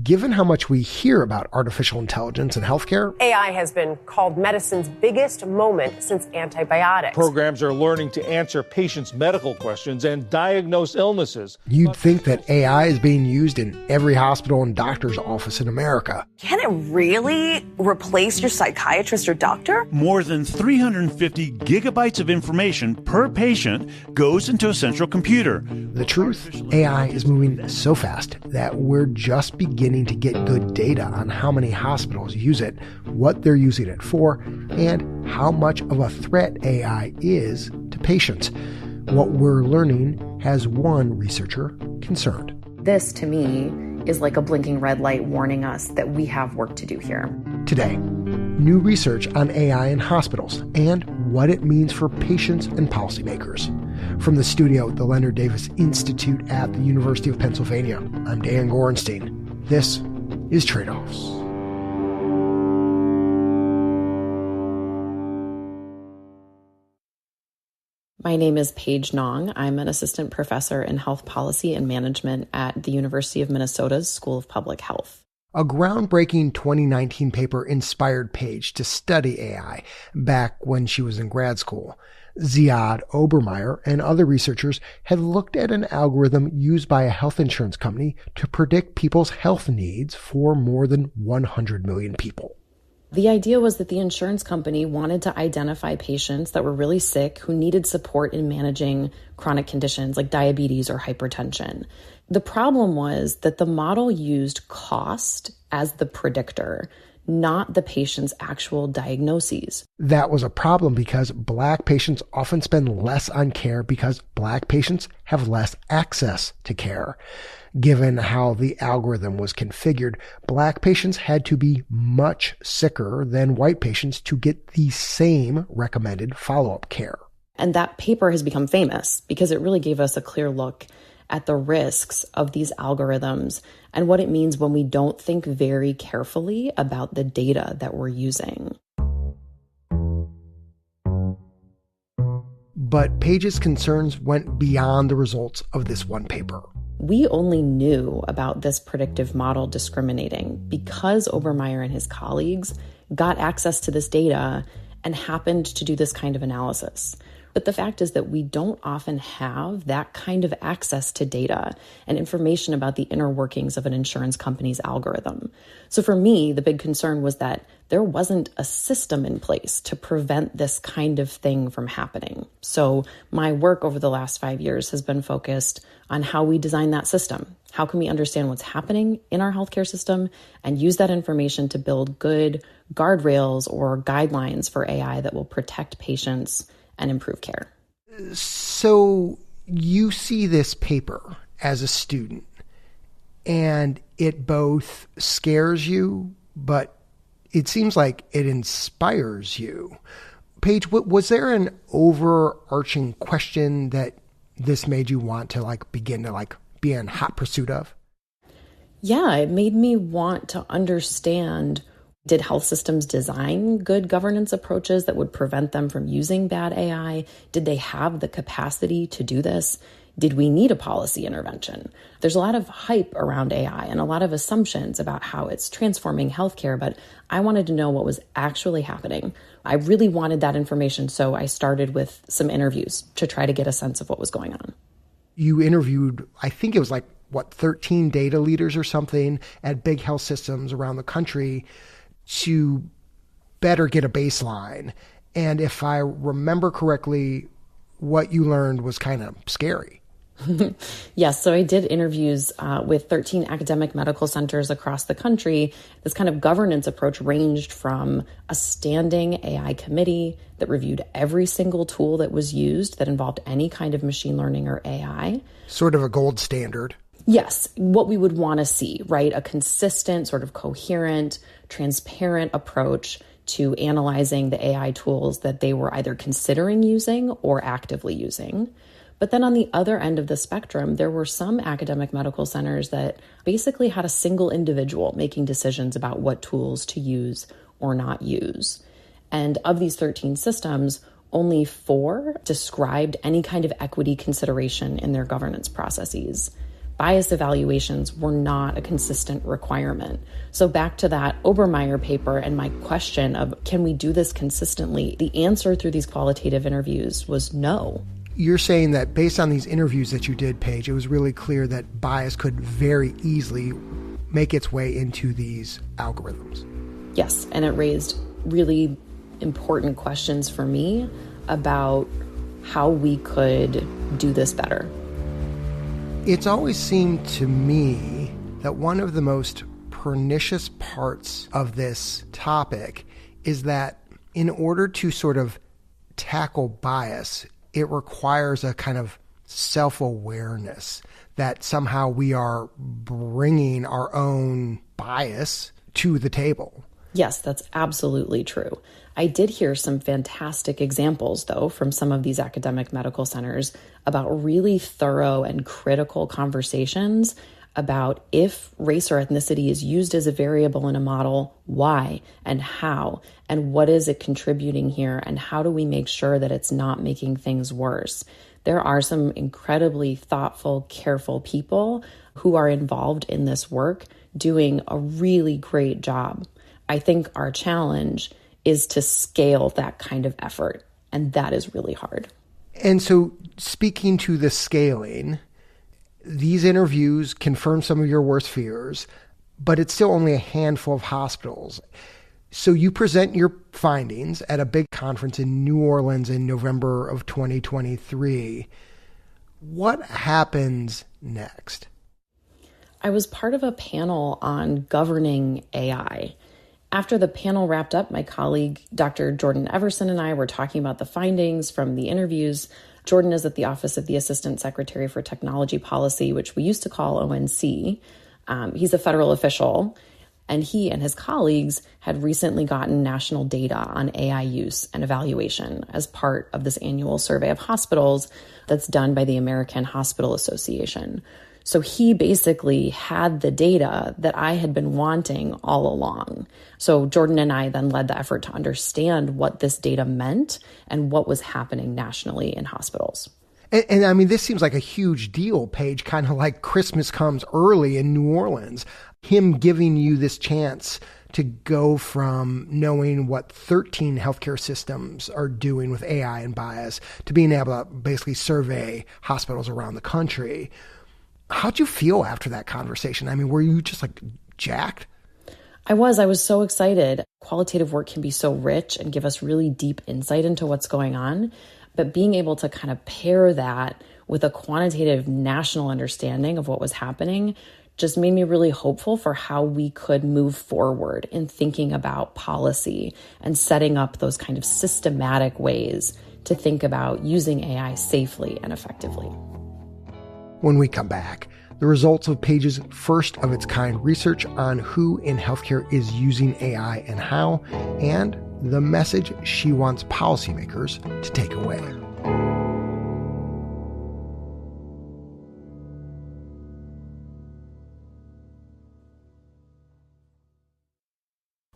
given how much we hear about artificial intelligence in healthcare, AI has been called medicine's biggest moment since antibiotics. Programs are learning to answer patients' medical questions and diagnose illnesses. You'd think that AI is being used in every hospital and doctor's office in America. Can it really replace your psychiatrist or doctor? More than 350 gigabytes of information per patient goes into a central computer. The truth, AI is moving so fast that we're just beginning to get good data on how many hospitals use it, what they're using it for, and how much of a threat AI is to patients. What we're learning has one researcher concerned. This, to me, is like a blinking red light warning us that we have work to do here. Today, new research on AI in hospitals and what it means for patients and policymakers. From the studio at the Leonard Davis Institute at the University of Pennsylvania, I'm Dan Gorenstein. This is Tradeoffs. My name is Paige Nong. I'm an assistant professor in health policy and management at the University of Minnesota's School of Public Health. A groundbreaking 2019 paper inspired Paige to study AI back when she was in grad school. Ziad Obermeyer and other researchers had looked at an algorithm used by a health insurance company to predict people's health needs for more than 100 million people. The idea was that the insurance company wanted to identify patients that were really sick who needed support in managing chronic conditions like diabetes or hypertension. The problem was that the model used cost as the predictor, not the patient's actual diagnoses. That was a problem because Black patients often spend less on care because Black patients have less access to care. Given how the algorithm was configured, Black patients had to be much sicker than white patients to get the same recommended follow-up care. And that paper has become famous because it really gave us a clear look at the risks of these algorithms and what it means when we don't think very carefully about the data that we're using. But Paige's concerns went beyond the results of this one paper. We only knew about this predictive model discriminating because Obermeyer and his colleagues got access to this data and happened to do this kind of analysis. But the fact is that we don't often have that kind of access to data and information about the inner workings of an insurance company's algorithm. So for me, the big concern was that there wasn't a system in place to prevent this kind of thing from happening. So my work over the last 5 years has been focused on how we design that system. How can we understand what's happening in our healthcare system and use that information to build good guardrails or guidelines for AI that will protect patients and improve care. So you see this paper as a student, and it both scares you, but it seems like it inspires you. Paige, was there an overarching question that this made you want to begin to be in hot pursuit of? Yeah, it made me want to understand, did health systems design good governance approaches that would prevent them from using bad AI? Did they have the capacity to do this? Did we need a policy intervention? There's a lot of hype around AI and a lot of assumptions about how it's transforming healthcare, but I wanted to know what was actually happening. I really wanted that information, so I started with some interviews to try to get a sense of what was going on. You interviewed, I think it was 13 data leaders or something at big health systems around the country to better get a baseline. And if I remember correctly, what you learned was kind of scary. Yes, so I did interviews with 13 academic medical centers across the country. This kind of governance approach ranged from a standing AI committee that reviewed every single tool that was used that involved any kind of machine learning or AI. Sort of a gold standard. Yes, what we would want to see, right? A consistent, sort of coherent, transparent approach to analyzing the AI tools that they were either considering using or actively using. But then on the other end of the spectrum, there were some academic medical centers that basically had a single individual making decisions about what tools to use or not use. And of these 13 systems, only 4 described any kind of equity consideration in their governance processes. bias evaluations were not a consistent requirement. So back to that Obermeyer paper and my question of, can we do this consistently? The answer through these qualitative interviews was no. You're saying that based on these interviews that you did, Paige, it was really clear that bias could very easily make its way into these algorithms. Yes, and it raised really important questions for me about how we could do this better. It's always seemed to me that one of the most pernicious parts of this topic is that in order to sort of tackle bias, it requires a kind of self-awareness that somehow we are bringing our own bias to the table. Yes, that's absolutely true. I did hear some fantastic examples, though, from some of these academic medical centers about really thorough and critical conversations about if race or ethnicity is used as a variable in a model, why and how, and what is it contributing here, and how do we make sure that it's not making things worse. There are some incredibly thoughtful, careful people who are involved in this work doing a really great job. I think our challenge is to scale that kind of effort, and that is really hard. And so speaking to the scaling, these interviews confirm some of your worst fears, but it's still only a handful of hospitals. So you present your findings at a big conference in New Orleans in November of 2023. What happens next? I was part of a panel on governing AI. After the panel wrapped up, my colleague, Dr. Jordan Everson, and I were talking about the findings from the interviews. Jordan is at the Office of the Assistant Secretary for Technology Policy, which we used to call ONC. He's a federal official, and he and his colleagues had recently gotten national data on AI use and evaluation as part of this annual survey of hospitals that's done by the American Hospital Association. So he basically had the data that I had been wanting all along. So Jordan and I then led the effort to understand what this data meant and what was happening nationally in hospitals. And I mean, this seems like a huge deal, Paige, kind of like Christmas comes early in New Orleans. Him giving you this chance to go from knowing what 13 healthcare systems are doing with AI and bias to being able to basically survey hospitals around the country. How'd you feel after that conversation? I mean, were you just like jacked? I was so excited. Qualitative work can be so rich and give us really deep insight into what's going on. But being able to kind of pair that with a quantitative national understanding of what was happening just made me really hopeful for how we could move forward in thinking about policy and setting up those kind of systematic ways to think about using AI safely and effectively. When we come back, the results of Paige's first of its kind research on who in healthcare is using AI and how, and the message she wants policymakers to take away.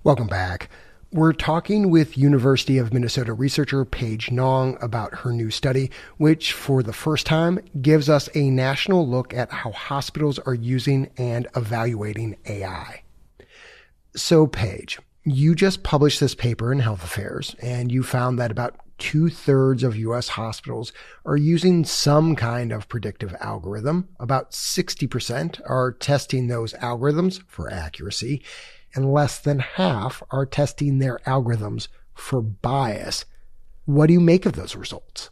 Welcome back. We're talking with University of Minnesota researcher Paige Nong about her new study, which for the first time gives us a national look at how hospitals are using and evaluating AI. So Paige, you just published this paper in Health Affairs, and you found that about 2/3 of U.S. hospitals are using some kind of predictive algorithm. About 60% are testing those algorithms for accuracy, and less than half are testing their algorithms for bias. What do you make of those results?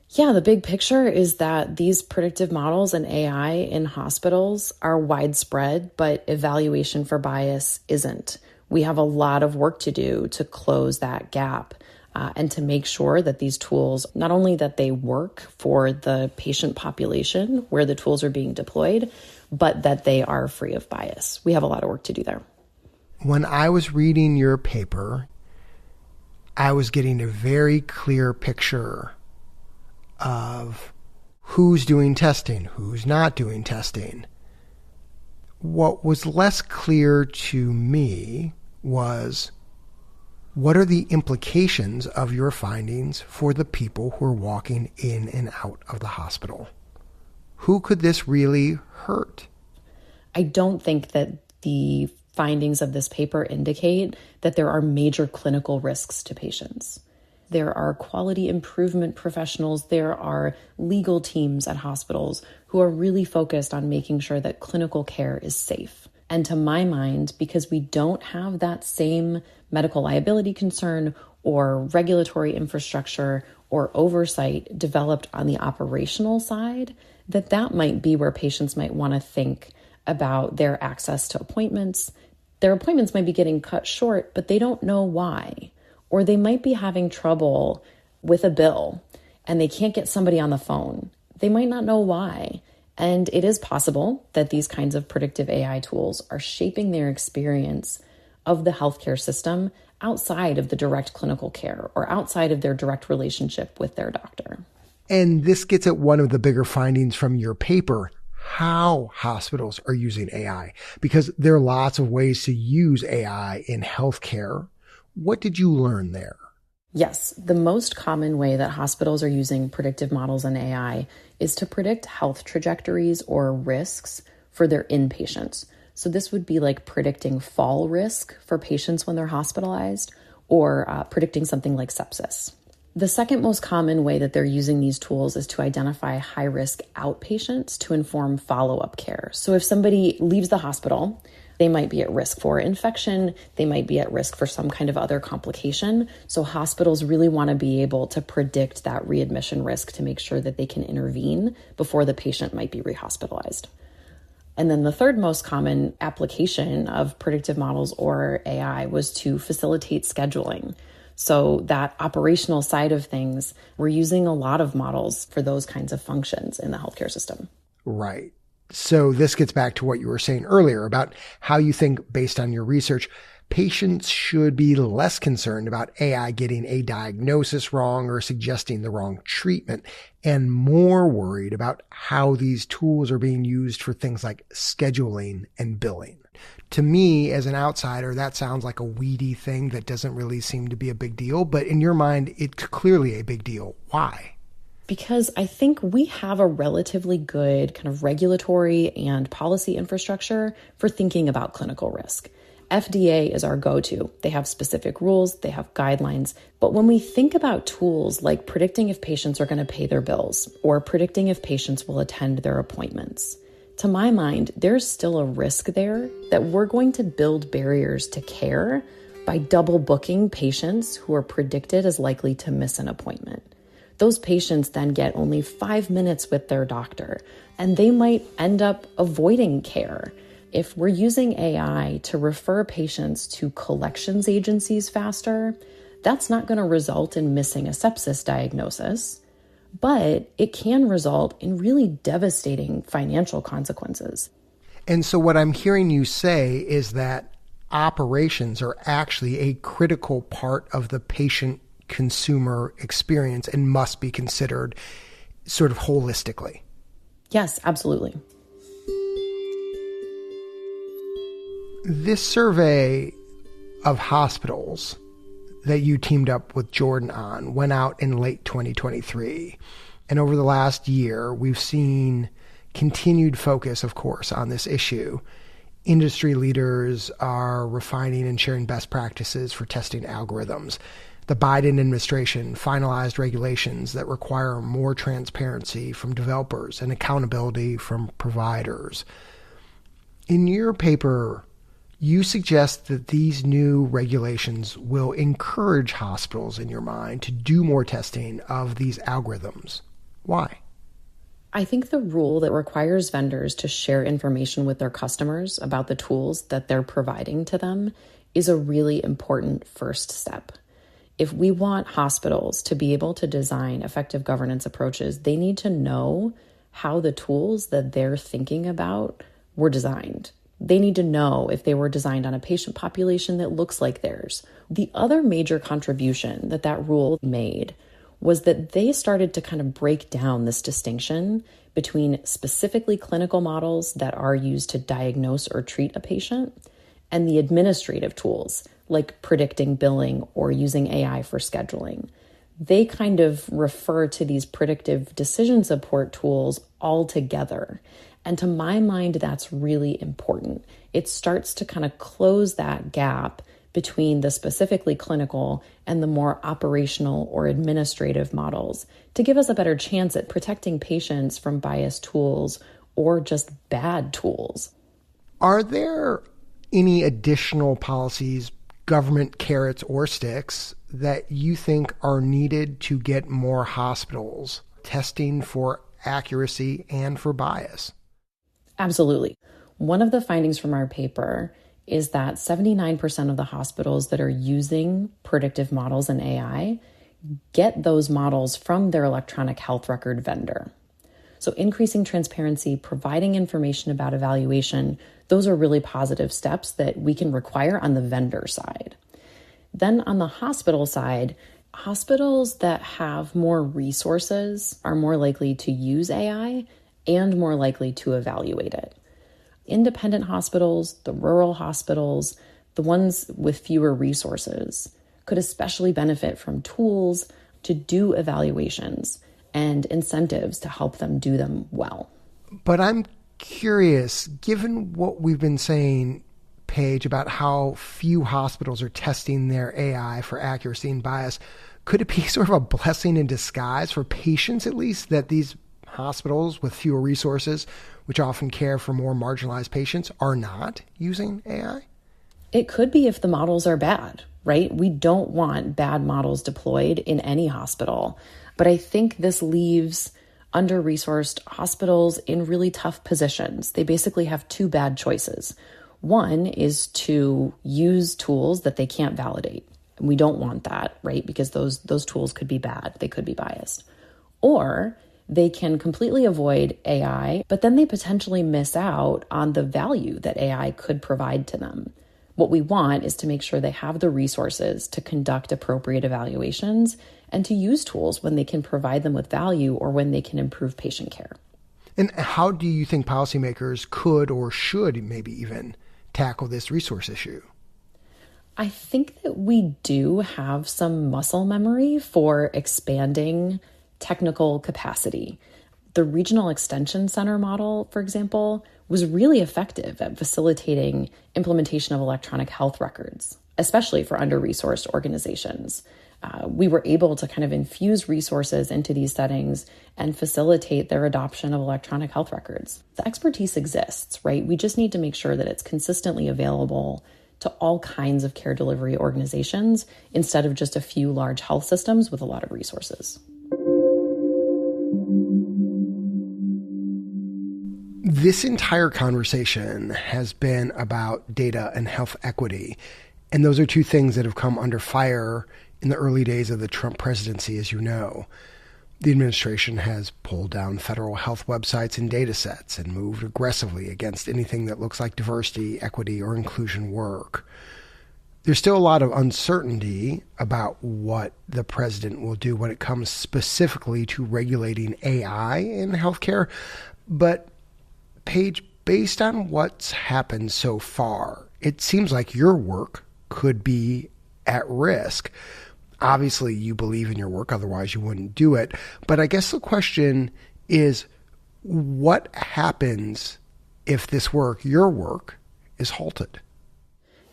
Yeah, the big picture is that these predictive models and AI in hospitals are widespread, but evaluation for bias isn't. We have a lot of work to do to close that gap and to make sure that these tools, not only that they work for the patient population where the tools are being deployed, but that they are free of bias. We have a lot of work to do there. When I was reading your paper, I was getting a very clear picture of who's doing testing, who's not doing testing. What was less clear to me was, what are the implications of your findings for the people who are walking in and out of the hospital? who could this really hurt? I don't think that the findings of this paper indicate that there are major clinical risks to patients. There are quality improvement professionals, there are legal teams at hospitals who are really focused on making sure that clinical care is safe. And to my mind, because we don't have that same medical liability concern or regulatory infrastructure or oversight developed on the operational side, that might be where patients might want to think about their access to appointments. Their appointments might be getting cut short, but they don't know why. Or they might be having trouble with a bill and they can't get somebody on the phone. They might not know why. And it is possible that these kinds of predictive AI tools are shaping their experience of the healthcare system outside of the direct clinical care or outside of their direct relationship with their doctor. And this gets at one of the bigger findings from your paper, how hospitals are using AI, because there are lots of ways to use AI in healthcare. What did you learn there? Yes, the most common way that hospitals are using predictive models and AI is to predict health trajectories or risks for their inpatients. So this would be like predicting fall risk for patients when they're hospitalized or predicting something like sepsis. The second most common way that they're using these tools is to identify high-risk outpatients to inform follow-up care. So if somebody leaves the hospital, they might be at risk for infection, they might be at risk for some kind of other complication. So hospitals really want to be able to predict that readmission risk to make sure that they can intervene before the patient might be rehospitalized. And then the third most common application of predictive models or AI was to facilitate scheduling. So that operational side of things, we're using a lot of models for those kinds of functions in the healthcare system. Right. So this gets back to what you were saying earlier about how you think, based on your research, patients should be less concerned about AI getting a diagnosis wrong or suggesting the wrong treatment, and more worried about how these tools are being used for things like scheduling and billing. To me, as an outsider, that sounds like a weedy thing that doesn't really seem to be a big deal, but in your mind, it's clearly a big deal. Why? Because I think we have a relatively good kind of regulatory and policy infrastructure for thinking about clinical risk. FDA is our go-to. They have specific rules, they have guidelines. But when we think about tools like predicting if patients are going to pay their bills or predicting if patients will attend their appointments, to my mind, there's still a risk there that we're going to build barriers to care by double booking patients who are predicted as likely to miss an appointment. Those patients then get only 5 minutes with their doctor, and they might end up avoiding care. If we're using AI to refer patients to collections agencies faster, that's not going to result in missing a sepsis diagnosis, but it can result in really devastating financial consequences. And so what I'm hearing you say is that operations are actually a critical part of the patient consumer experience and must be considered sort of holistically. Yes, absolutely. This survey of hospitals that you teamed up with Jordan on went out in late 2023. And over the last year, we've seen continued focus, of course, on this issue. Industry leaders are refining and sharing best practices for testing algorithms. The Biden administration finalized regulations that require more transparency from developers and accountability from providers. In your paper, you suggest that these new regulations will encourage hospitals, in your mind, to do more testing of these algorithms. Why? I think the rule that requires vendors to share information with their customers about the tools that they're providing to them is a really important first step. If we want hospitals to be able to design effective governance approaches, they need to know how the tools that they're thinking about were designed. They need to know if they were designed on a patient population that looks like theirs. The other major contribution that rule made was that they started to kind of break down this distinction between specifically clinical models that are used to diagnose or treat a patient and the administrative tools like predicting billing or using AI for scheduling. they kind of refer to these predictive decision support tools all together. And to my mind, that's really important. It starts to kind of close that gap between the specifically clinical and the more operational or administrative models to give us a better chance at protecting patients from biased tools or just bad tools. Are there any additional policies, government carrots or sticks, that you think are needed to get more hospitals testing for accuracy and for bias? Absolutely. One of the findings from our paper is that 79% of the hospitals that are using predictive models and AI get those models from their electronic health record vendor. So increasing transparency, providing information about evaluation, those are really positive steps that we can require on the vendor side. Then on the hospital side, hospitals that have more resources are more likely to use AI and more likely to evaluate it. Independent hospitals, the rural hospitals, the ones with fewer resources could especially benefit from tools to do evaluations and incentives to help them do them well. But I'm curious, given what we've been saying, Paige, about how few hospitals are testing their AI for accuracy and bias, could it be sort of a blessing in disguise for patients, at least, that these hospitals with fewer resources, which often care for more marginalized patients, are not using AI? It could be if the models are bad, right? We don't want bad models deployed in any hospital. But I think this leaves under-resourced hospitals in really tough positions. They basically have two bad choices. One is to use tools that they can't validate. And we don't want that, right? Because those tools could be bad. They could be biased. Or they can completely avoid AI, but then they potentially miss out on the value that AI could provide to them. What we want is to make sure they have the resources to conduct appropriate evaluations and to use tools when they can provide them with value or when they can improve patient care. And how do you think policymakers could or should maybe even tackle this resource issue? I think that we do have some muscle memory for expanding technical capacity. The Regional Extension Center model, for example, was really effective at facilitating implementation of electronic health records, especially for under-resourced organizations. We were able to kind of infuse resources into these settings and facilitate their adoption of electronic health records. The expertise exists, right? We just need to make sure that it's consistently available to all kinds of care delivery organizations instead of just a few large health systems with a lot of resources. This entire conversation has been about data and health equity. And those are two things that have come under fire in the early days of the Trump presidency, as you know. The administration has pulled down federal health websites and data sets and moved aggressively against anything that looks like diversity, equity, or inclusion work. There's still a lot of uncertainty about what the president will do when it comes specifically to regulating AI in healthcare. But Paige, based on what's happened so far, it seems like your work could be at risk. Obviously, you believe in your work, otherwise you wouldn't do it. But I guess the question is, what happens if this work, your work, is halted?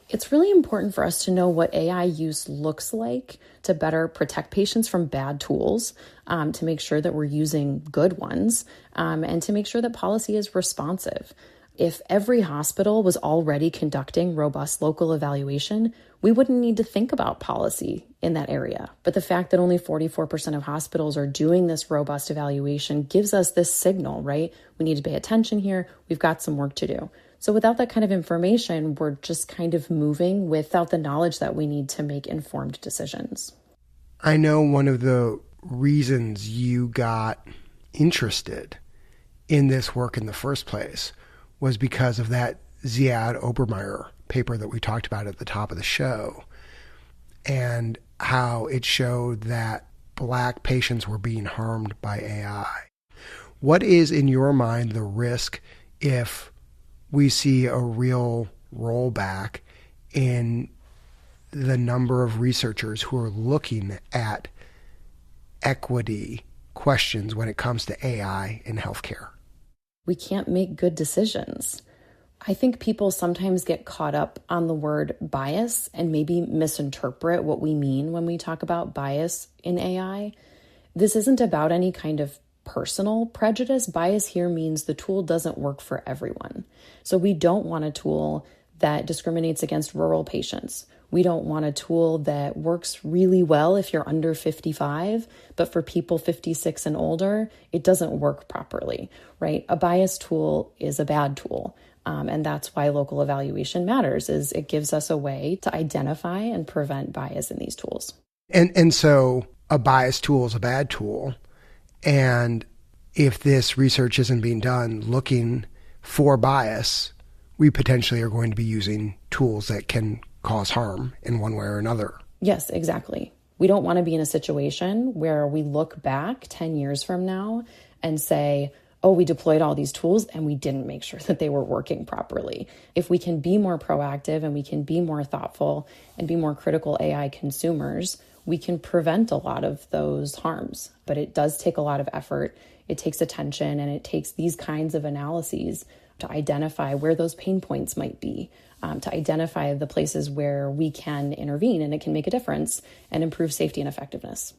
It's really important for us to know what AI use looks like to better protect patients from bad tools, to make sure that we're using good ones, and to make sure that policy is responsive. If every hospital was already conducting robust local evaluation, we wouldn't need to think about policy in that area. But the fact that only 44% of hospitals are doing this robust evaluation gives us this signal, right? We need to pay attention here. We've got some work to do. So without that kind of information, we're just kind of moving without the knowledge that we need to make informed decisions. I know one of the reasons you got interested in this work in the first place was because of that Ziad Obermeyer paper that we talked about at the top of the show, and how it showed that Black patients were being harmed by AI. What is, in your mind, the risk if we see a real rollback in the number of researchers who are looking at equity questions when it comes to AI in healthcare? We can't make good decisions. I think people sometimes get caught up on the word bias and maybe misinterpret what we mean when we talk about bias in AI. This isn't about any kind of personal prejudice. Bias here means the tool doesn't work for everyone. So we don't want a tool that discriminates against rural patients. We don't want a tool that works really well if you're under 55, but for people 56 and older, it doesn't work properly, right? A bias tool is a bad tool. And that's why local evaluation matters, is it gives us a way to identify and prevent bias in these tools. And so a bias tool is a bad tool. And if this research isn't being done looking for bias, we potentially are going to be using tools that can cause harm in one way or another. Yes, exactly. We don't want to be in a situation where we look back 10 years from now and say, oh, we deployed all these tools and we didn't make sure that they were working properly. If we can be more proactive and we can be more thoughtful and be more critical AI consumers, we can prevent a lot of those harms. But it does take a lot of effort. It takes attention, and it takes these kinds of analyses to identify where those pain points might be, to identify the places where we can intervene and it can make a difference and improve safety and effectiveness.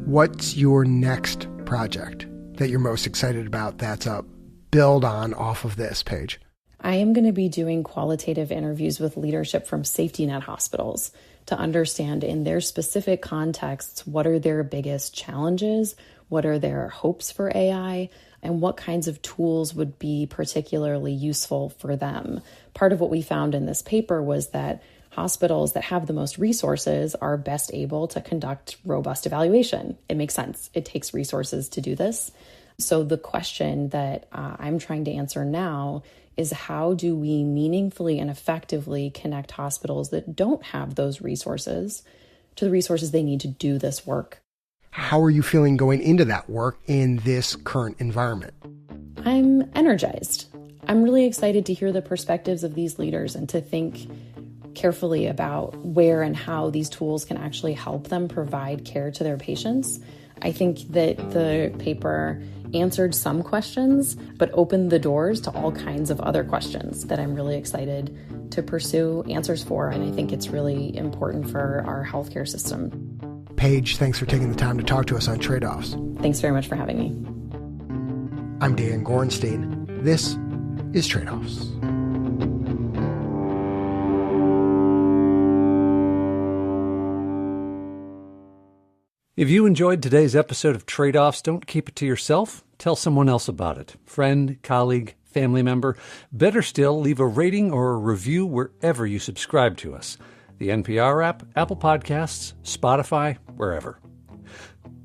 What's your next project that you're most excited about that's a build on off of this, Paige? I am going to be doing qualitative interviews with leadership from safety net hospitals to understand in their specific contexts, what are their biggest challenges, what are their hopes for AI, and what kinds of tools would be particularly useful for them. Part of what we found in this paper was that hospitals that have the most resources are best able to conduct robust evaluation. It makes sense. It takes resources to do this. So the question that I'm trying to answer now is, how do we meaningfully and effectively connect hospitals that don't have those resources to the resources they need to do this work? How are you feeling going into that work in this current environment? I'm energized. I'm really excited to hear the perspectives of these leaders and to think carefully about where and how these tools can actually help them provide care to their patients. I think that the paper answered some questions, but opened the doors to all kinds of other questions that I'm really excited to pursue answers for. And I think it's really important for our healthcare system. Paige, thanks for taking the time to talk to us on Tradeoffs. Thanks very much for having me. I'm Dan Gorenstein. This is Tradeoffs. If you enjoyed today's episode of Tradeoffs, don't keep it to yourself. Tell someone else about it. Friend, colleague, family member. Better still, leave a rating or a review wherever you subscribe to us. The NPR app, Apple Podcasts, Spotify, wherever.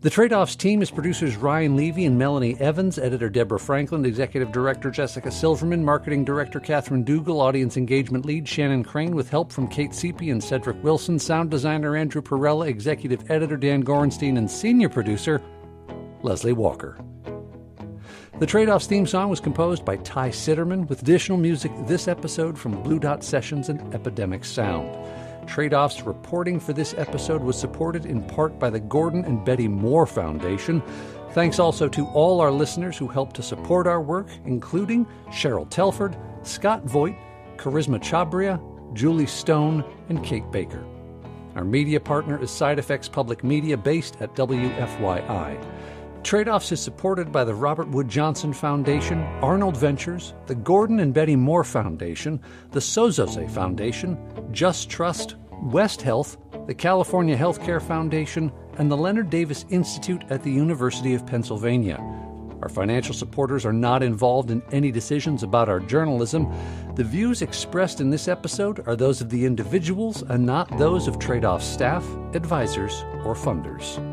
The Tradeoffs team is producers Ryan Levy and Melanie Evans, editor Deborah Franklin, executive director Jessica Silverman, marketing director Catherine Dougal, audience engagement lead Shannon Crane, with help from Kate Seepy and Cedric Wilson, sound designer Andrew Perella, executive editor Dan Gorenstein, and senior producer Leslie Walker. The Tradeoffs theme song was composed by Ty Sitterman, with additional music this episode from Blue Dot Sessions and Epidemic Sound. Tradeoffs reporting for this episode was supported in part by the Gordon and Betty Moore Foundation. Thanks also to all our listeners who helped to support our work, including Cheryl Telford, Scott Voigt, Charisma Chabria, Julie Stone, and Kate Baker. Our media partner is Side Effects Public Media, based at WFYI. Tradeoffs is supported by the Robert Wood Johnson Foundation, Arnold Ventures, the Gordon and Betty Moore Foundation, the Sozose Foundation, Just Trust, West Health, the California Healthcare Foundation, and the Leonard Davis Institute at the University of Pennsylvania. Our financial supporters are not involved in any decisions about our journalism. The views expressed in this episode are those of the individuals and not those of Tradeoffs staff, advisors, or funders.